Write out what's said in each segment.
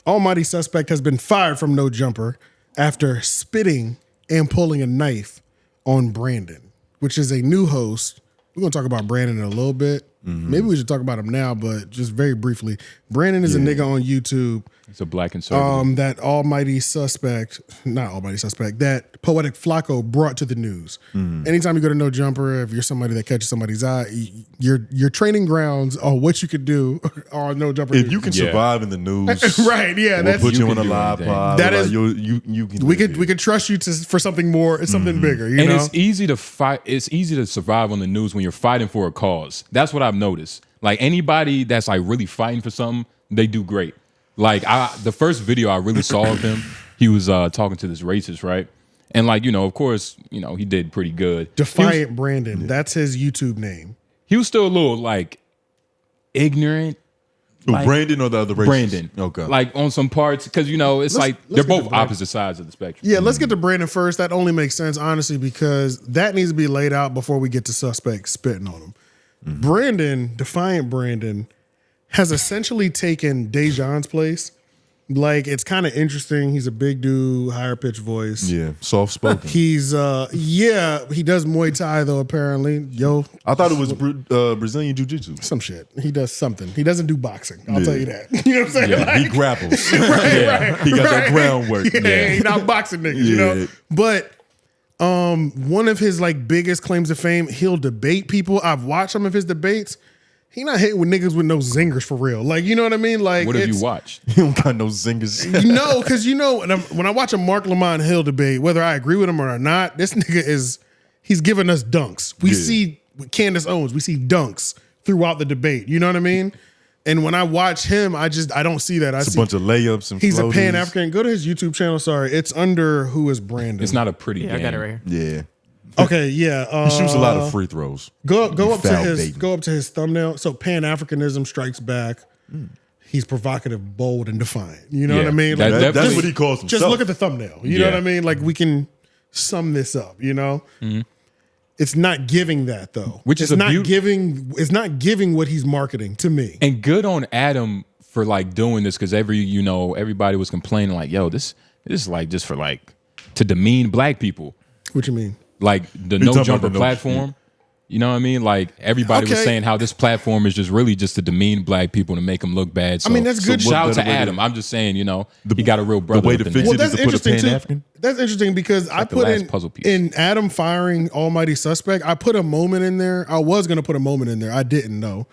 𝙿𝙾𝚂𝚃 has been fired from No Jumper after spitting and pulling a knife on Brandon, which is a new host. We're going to talk about Brandon in a little bit. Maybe we should talk about him now, but just very briefly. Brandon is a nigga on YouTube. It's a black conservative. That that Poetic Flacco brought to the news. Anytime you go to No Jumper, if you're somebody that catches somebody's eye, your training grounds or what you could do are No Jumper. If you can survive in the news, right? Yeah, we'll put you on a live pod. That is, you can. We could trust you for something more. It's something bigger. You know? It's easy to fight. It's easy to survive on the news when you're fighting for a cause. That's what I've noticed. Like anybody that's like really fighting for something, they do great. Like the first video I really saw of him, he was talking to this racist, right? And like, of course, he did pretty good. Defiant Brandon, that's his YouTube name. He was still a little like ignorant. Like, Brandon or the other racist? Brandon. Okay. Like on some parts, because it's like they're both opposite sides of the spectrum. Yeah, let's get to Brandon first. That only makes sense, honestly, because that needs to be laid out before we get to suspect spitting on him. Brandon, Defiant Brandon, has essentially taken 𝙿𝙻𝙰𝚃's place. Like, it's kind of interesting. He's a big dude, higher pitched voice. Yeah, soft spoken. He's he does Muay Thai though, apparently. I thought it was Brazilian Jiu-Jitsu. Some shit. He does something. He doesn't do boxing. I'll tell you that. You know what I'm saying? Yeah, like, he grapples. right. He got that groundwork. Yeah, he not boxing niggas, But one of his like biggest claims to fame, he'll debate people. I've watched some of his debates. He not hitting with niggas with no zingers for real. Like, you know what I mean? Like, what have you watched? He don't got no zingers. Because when I watch a Mark Lamont Hill debate, whether I agree with him or not, this nigga he's giving us dunks. We see with Candace Owens, we see dunks throughout the debate. You know what I mean? And when I watch him, I don't see that. It's a bunch of layups and he's floaters. a Pan-African. Go to his YouTube channel. Sorry, it's under Who is Brandon. It's not a pretty game. I got it right here. Yeah. Okay, yeah. He shoots a lot of free throws. Go up to his thumbnail. So Pan-Africanism strikes back. He's provocative, bold, and defiant. You know what I mean? Like, that's what he calls himself. Just look at the thumbnail. You know what I mean? Like, we can sum this up. It's not giving that though. It's not giving what he's marketing to me. And good on Adam for like doing this, because everybody was complaining like, yo, this is like just for like to demean black people. What you mean? Like the No Jumper platform. You know what I mean? Like everybody was saying how this platform is just really just to demean black people to make them look bad. So, that's good. Shout out to Adam. I'm just saying, he got a real brother. The way to fix it is to put a Pan-African. That's interesting because I put in Adam firing 𝙿𝙾𝚂𝚃, I put a moment in there. I was going to put a moment in there. I didn't know.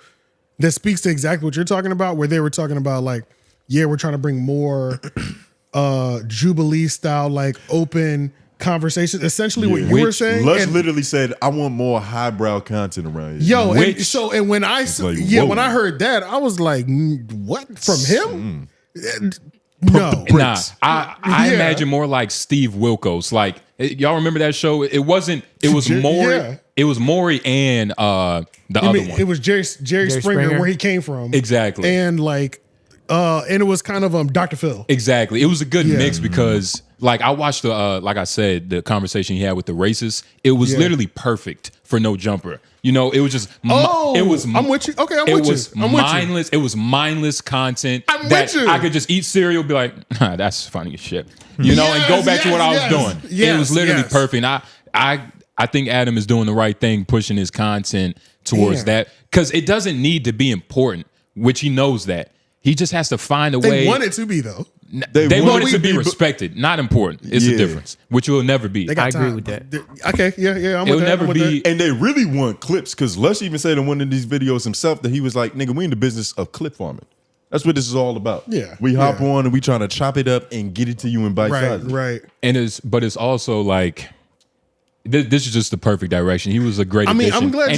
That speaks to exactly what you're talking about, where they were talking about like, yeah, we're trying to bring more Jubilee style, like open conversations. Essentially what you were saying. Lush literally said, I want more highbrow content around here. Yo, when I heard that, I was like, what? From him? No. Nah. I imagine more like Steve Wilkos. Like, y'all remember that show? It was Maury. Yeah. It was Maury and the other one. It was Jerry Springer, where he came from. Exactly. And like and it was kind of Dr. Phil. Exactly. It was a good mix because like I watched like I said, the conversation he had with the racists. It was literally perfect for No Jumper. It was just I'm with you. Okay, I'm with you. Mindless. It was mindless content that I could just eat cereal, be like, that's funny as shit. And go back to what I was doing. It was literally perfect. And I think Adam is doing the right thing, pushing his content towards that, because it doesn't need to be important, which he knows that. He just has to find a way. They want it to be, though. They want it to be respected, not important. It's a difference, which will never be. I agree with that. Okay, yeah, I'm with that. It'll never be. And they really want clips, because Lush even said in one of these videos himself that he was like, nigga, we in the business of clip farming. That's what this is all about. Yeah. We hop on and we trying to chop it up and get it to you in bite sizes. Right. And it's also like, this is just the perfect direction. He was a great addition. I'm glad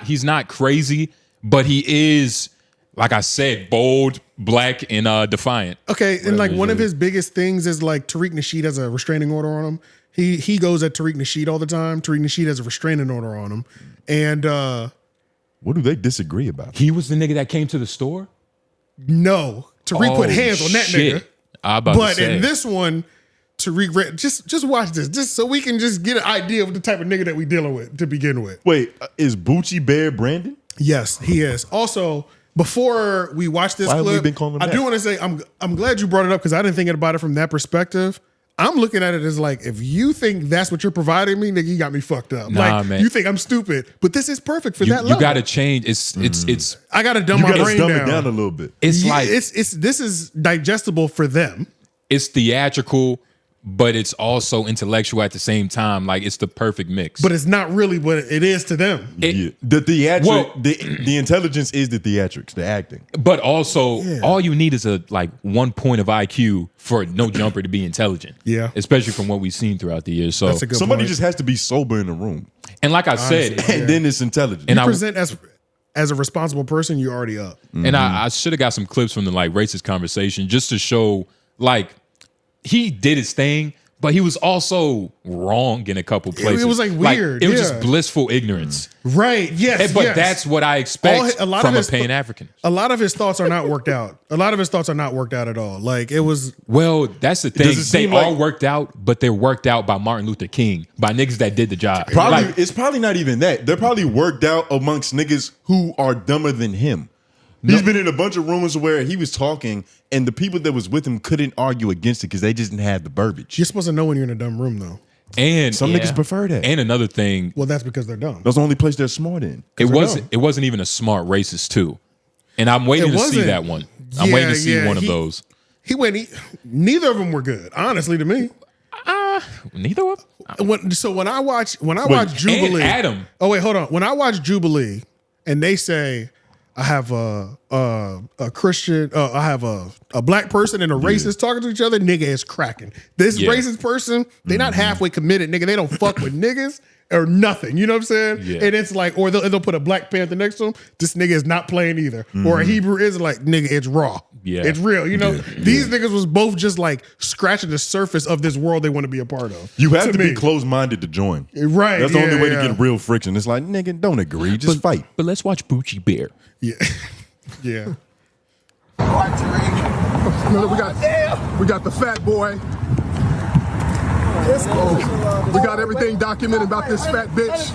he's not crazy, but he is, like I said, bold, black, and defiant. Okay, and like one of his biggest things is like Tariq Nasheed has a restraining order on him. He goes at Tariq Nasheed all the time. Tariq Nasheed has a restraining order on him. And what do they disagree about? He was the nigga that came to the store? No. Tariq put hands on that nigga. But in this one, Tariq, just watch this, just so we can just get an idea of the type of nigga that we dealing with to begin with. Wait, is Bucci Bear Brandon? Yes, he is. Also, before we watch this clip, I do want to say I'm glad you brought it up because I didn't think about it from that perspective. I'm looking at it as like, if you think that's what you're providing me, nigga, you got me fucked up. Nah, like, man. you think I'm stupid, but this is perfect for that level. You got to change. It's. I got to dumb my brain down. It down a little bit. It's like this is digestible for them. It's theatrical, but it's also intellectual at the same time. Like it's the perfect mix. But it's not really what it is to them. The the intelligence is the theatrics, the acting. But also, all you need is a 1 point of IQ for no jumper to be intelligent. Yeah, especially from what we've seen throughout the years. So somebody just has to be sober in the room. And like I said, and then it's intelligent. And you present as a responsible person, you're already up. And I should have got some clips from the racist conversation just to show he did his thing, but he was also wrong in a couple places. It was weird. It was just blissful ignorance. Right. Yes. But that's what I expect from a Pan-African. A lot of his thoughts are not worked out. A lot of his thoughts are not worked out at all. It was. Well, that's the thing. They all worked out, but they're worked out by Martin Luther King, by niggas that did the job. It's probably not even that. They're probably worked out amongst niggas who are dumber than him. He's been in a bunch of rooms where he was talking and the people that was with him couldn't argue against it because they just didn't have the verbiage. You're supposed to know when you're in a dumb room, though. And some niggas prefer that. And another thing. Well, that's because they're dumb. That's the only place they're smart in. It wasn't even a smart racist, too. And I'm waiting to see that one. I'm waiting to see one of those. Neither of them were good, honestly, to me. Neither of them? So when I watch Jubilee. And Adam. Oh, wait, hold on. When I watch Jubilee and they say, I have a Christian, I have a black person and a racist talking to each other, nigga is cracking. This racist person, they not halfway committed, nigga. They don't fuck with niggas or nothing. You know what I'm saying? Yeah. And it's like, or they'll put a Black Panther next to him. This nigga is not playing either. Or a Hebrew is like, nigga, it's raw. Yeah. It's real. You know, these niggas was both just scratching the surface of this world they want to be a part of. You have to be close-minded to join. Right. That's the only way to get real friction. It's like, nigga, don't agree. Just fight. But let's watch Bucci Bear. Yeah. Yeah. We got the fat boy. We got everything documented about this fat bitch.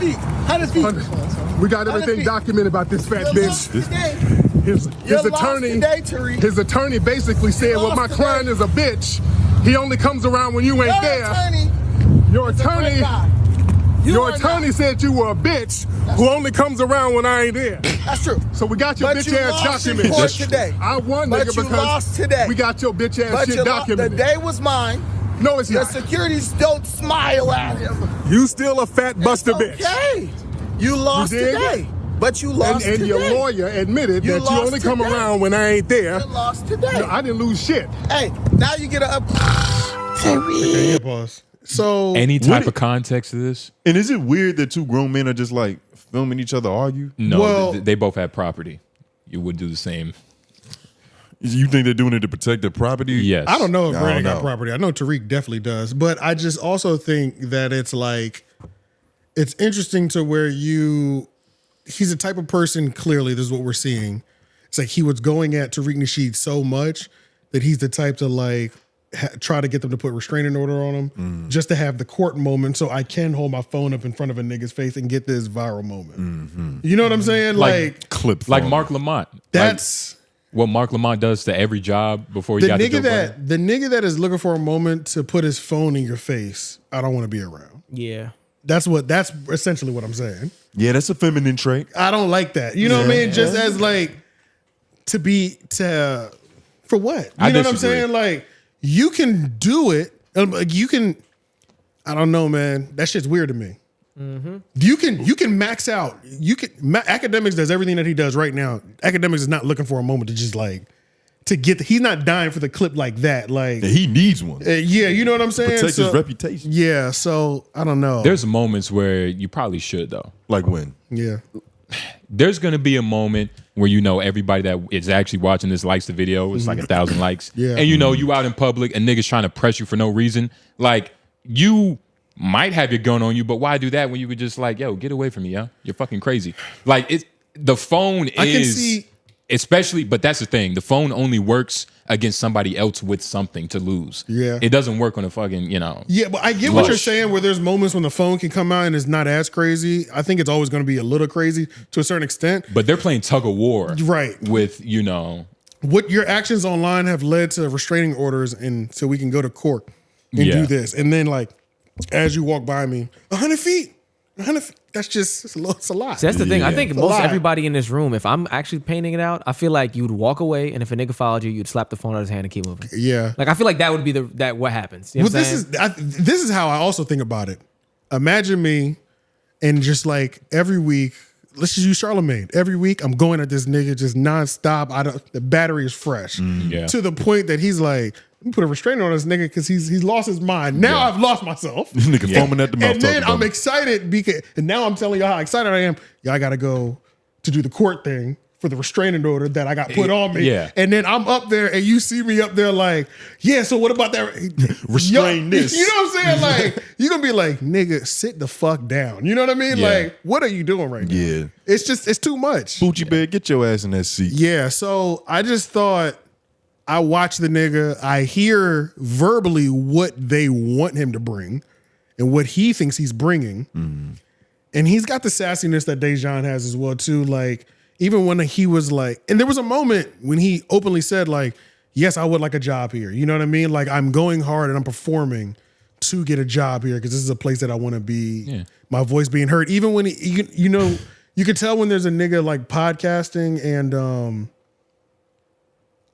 We got everything documented about this fat bitch. His attorney basically said, well, my client is a bitch. He only comes around when you ain't there. Your attorney said you were a bitch who only comes around when I ain't there. That's true. So we got your bitch ass documents. Today. I won, nigga, because lost today. We got your bitch ass shit documented. The day was mine. No, it's not. The securities don't smile at him. You still a fat buster bitch. Okay. You lost today. But you lost today. And your lawyer admitted that you only come around when I ain't there. You lost today. No, I didn't lose shit. Hey, now you get a Okay, pause. So any type of context to this? And is it weird that two grown men are just filming each other argue? No, they both have property. You would do the same. You think they're doing it to protect their property? Yes. I don't know if Brandon got property. I know Tariq definitely does. But I just also think that it's interesting to where he's a type of person, clearly, this is what we're seeing. It's like he was going at Tariq Nasheed so much that he's the type to try to get them to put restraining order on him just to have the court moment so I can hold my phone up in front of a nigga's face and get this viral moment. You know what I'm saying? Clip. Like Mark Lamont. That's what Mark Lamont does to every job before he got to Joe Budden. The nigga that is looking for a moment to put his phone in your face, I don't want to be around. Yeah. That's essentially what I'm saying. Yeah, that's a feminine trait. I don't like that. You know what I mean? Just as for what? You know what I'm saying? You can do it. You can, I don't know, man. That shit's weird to me. Mm-hmm. You can max out. Academics does everything that he does right now. Academics is not looking for a moment to just to get. He's not dying for the clip like that. He needs one. Yeah, you know what I'm saying. Protect his reputation. Yeah, so I don't know. There's moments where you probably should though. Like when? Yeah. There's gonna be a moment where everybody that is actually watching this likes the video. It's 1,000 likes. Yeah. And you out in public and niggas trying to press you for no reason. You might have your gun on you, but why do that when you could just yo, get away from me, yo? You're fucking crazy. The phone is especially, but that's the thing. The phone only works against somebody else with something to lose. Yeah. It doesn't work on a fucking, Yeah, but I get what you're saying where there's moments when the phone can come out and it's not as crazy. I think it's always going to be a little crazy to a certain extent. But they're playing tug of war. Right. With, what your actions online have led to restraining orders, and so we can go to court and do this. And then like, as you walk by me, 100 feet, 100 feet. That's just, it's a lot. So that's the thing. I think most everybody in this room, if I'm actually painting it out, I feel like you'd walk away, and if a nigga followed you, you'd slap the phone out of his hand and keep moving. Yeah. Like, I feel like that would be what happens. You know what I'm saying? This is how I also think about it. Imagine me, and just like every week, let's just use 𝙬𝔦𝔐𝔓𝔦𝔑. Every week, I'm going at this nigga just nonstop. The battery is fresh to the point that he's like, let me put a restraint on this nigga because he's lost his mind. Now I've lost myself. This nigga foaming at the mouth. And then I'm excited because, and now I'm telling y'all how excited I am. I got to go to do the court thing for the restraining order that I got put on me. Yeah. And then I'm up there and you see me up there like, so what about that? Restrain this. You know what I'm saying? Like, you're going to be like, nigga, sit the fuck down. You know what I mean? Yeah. Like, what are you doing right now? Yeah. It's too much. Boochie Bear, get your ass in that seat. Yeah, so I just thought, I watch the nigga, I hear verbally what they want him to bring and what he thinks he's bringing. And he's got the sassiness that 𝙿𝙻𝙰𝚃 has as well too. Like, even when he was like, and there was a moment when he openly said like, yes, I would like a job here. You know what I mean? Like, I'm going hard and I'm performing to get a job here because this is a place that I want to be, my voice being heard. Even when, you could tell when there's a nigga like podcasting and,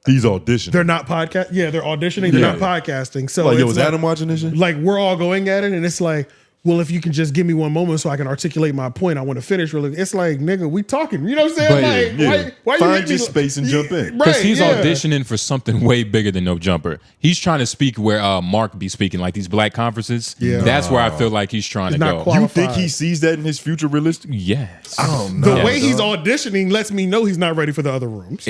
he's auditioning. they're not podcast. Yeah, they're auditioning. They're not podcasting. So like, it's was Adam watching this shit? Like, we're all going at it, and it's like, well, if you can just give me one moment so I can articulate my point, I want to finish really. It's like, nigga, we talking. You know what I'm saying? Like, why find you your space and jump in? Because he's auditioning for something way bigger than No Jumper. He's trying to speak where Mark be speaking, like these black conferences. Yeah. That's where I feel like he's trying to go. Qualified. You think he sees that in his future realistic? Yes. Oh, no. The way he's auditioning lets me know he's not ready for the other rooms.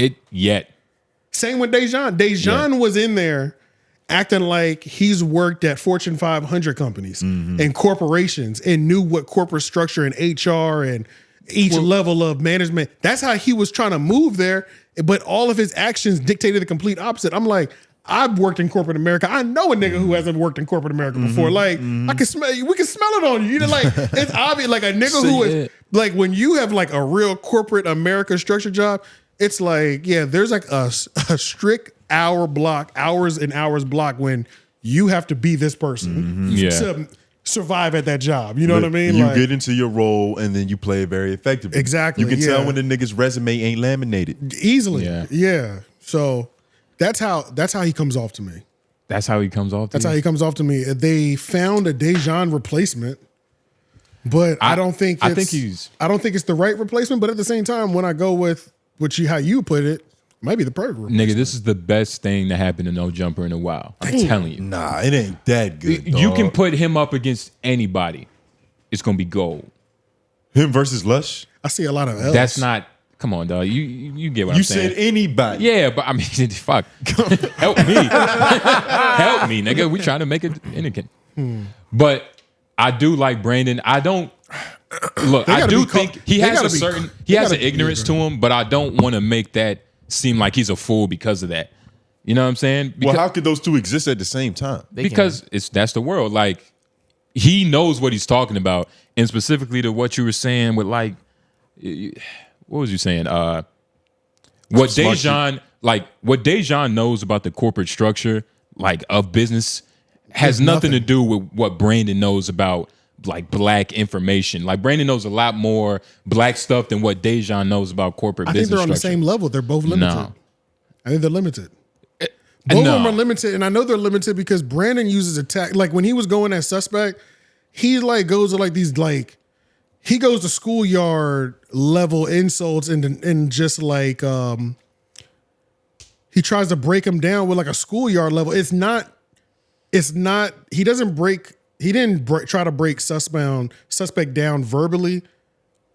Same with 𝙿𝙻𝙰𝚃. 𝙿𝙻𝙰𝚃 was in there acting like he's worked at Fortune 500 companies and corporations and knew what corporate structure and HR and each level of management. That's how he was trying to move there. But all of his actions dictated the complete opposite. I'm like, I've worked in corporate America. I know a nigga who hasn't worked in corporate America before. Like, I can smell you. We can smell it on you. You know, like, it's obvious. Like a nigga who is like, when you have like a real corporate America structured job, it's like, there's like a strict hours and hours block when you have to be this person to survive at that job. You know what I mean? You get into your role and then you play it very effectively. Exactly. You can tell when the nigga's resume ain't laminated. Easily. Yeah. So that's how he comes off to me. That's how he comes off to That's how he comes off to me. They found a 𝙿𝙻𝙰𝚃 replacement, but I don't think it's the right replacement. But at the same time, when I go with how you put it, might be the perfect replacement. Nigga, this is the best thing that happened to No Jumper in a while. I'm telling you. Nah, it ain't that good. You can put him up against anybody. It's gonna be gold. Him versus Lush? I see a lot of L's. That's not. Come on, dog. You get what I'm saying. You said anybody. Yeah, but I mean, fuck. Help me. Help me, nigga. We trying to make it Inikin. But I do like Brandon. I don't. Look, I do think he has an ignorance to him, but I don't want to make that seem like he's a fool because of that. You know what I'm saying? Well, how could those two exist at the same time? Because that's the world. Like, he knows what he's talking about, and specifically to what you were saying with like, what was you saying? What 𝙿𝙻𝙰𝚃 knows about the corporate structure, like of business, has nothing to do with what Brandon knows about like black information. Like, Brandon knows a lot more black stuff than what 𝙿𝙻𝙰 knows about corporate business. I think they're on the same level. They're both limited. No. I think they're limited. Both of them are limited, and I know they're limited because Brandon uses attack. Like, when he was going as suspect, he like goes to like these like, he goes to schoolyard level insults and just like he tries to break him down with like a schoolyard level. It's not. He doesn't break. He didn't try to break suspect down verbally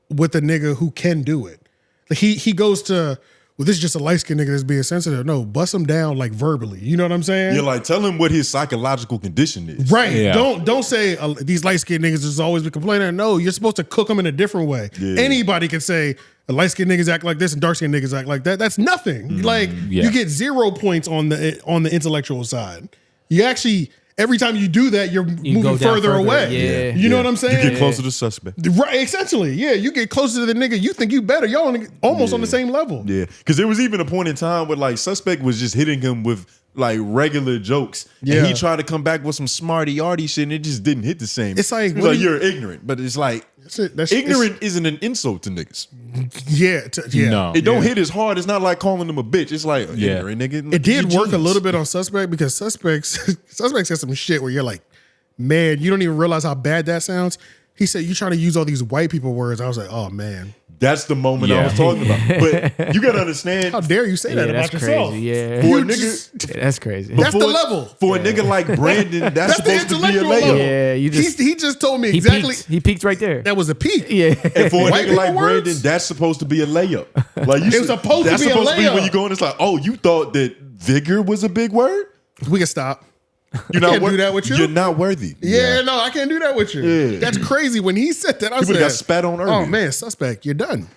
with a nigga who can do it. He goes to well, this is just a light skinned nigga that's being sensitive. No, bust him down like verbally. You know what I'm saying? You're like, tell him what his psychological condition is. Right. Yeah. Don't say these light skinned niggas just always be complaining. No, you're supposed to cook them in a different way. Yeah. Anybody can say light skinned niggas act like this and dark skinned niggas act like that. That's nothing. Like you get 0 points on the intellectual side. You actually, every time you do that, you're moving further away. Yeah. You know what I'm saying? You get closer to the suspect. Right, essentially. Yeah, you get closer to the nigga. You think you better. Y'all almost on the same level. Yeah, because there was even a point in time where like suspect was just hitting him with like regular jokes. Yeah. And he tried to come back with some smarty-arty shit and it just didn't hit the same. It's like, you're ignorant. But it's like, ignorant isn't an insult to niggas. Yeah. No. It don't hit as hard. It's not like calling them a bitch. It's like, ignorant nigga. It did work a little bit on Suspect because Suspect said some shit where you're like, man, you don't even realize how bad that sounds. He said, you trying to use all these white people words. I was like, oh, man. That's the moment I was talking about. But you got to understand. How dare you say that about yourself? Crazy. Yeah. For a nigga, that's crazy. That's the level. For a nigga like Brandon, that's supposed to be a layup. Yeah, he just told me exactly. He peaked right there. That was a peak. Yeah. And for a nigga like Brandon, that's supposed to be a layup. Like you it's supposed to be a layup. When you go in, it's like, oh, you thought that vigor was a big word? We can stop. You're not do that with you. You're not worthy. Yeah, no, I can't do that with you. Yeah. That's crazy. When he said that, I said, got spat on earlier. Oh man, Suspect, you're done.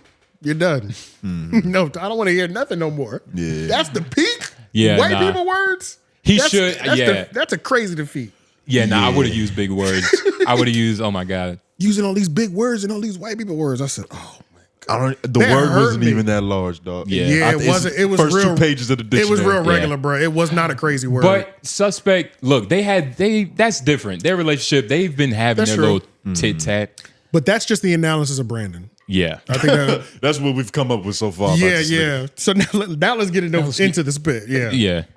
You're done. No, I don't want to hear nothing no more. Yeah. That's the peak. Yeah, White people words. That's a crazy defeat. Yeah, I would have used big words. I would have used, oh my God. Using all these big words and all these white people words. I said, oh my God. The word wasn't even that large, dog. Yeah, it wasn't. It was first real, 2 pages of the dictionary. It was real regular, bro. It was not a crazy word. But Suspect, look, that's different. Their relationship, they've been having their little tit tat. But that's just the analysis of Brandon. Yeah, I think that's what we've come up with so far. Yeah. So now let's get into the spit. Yeah.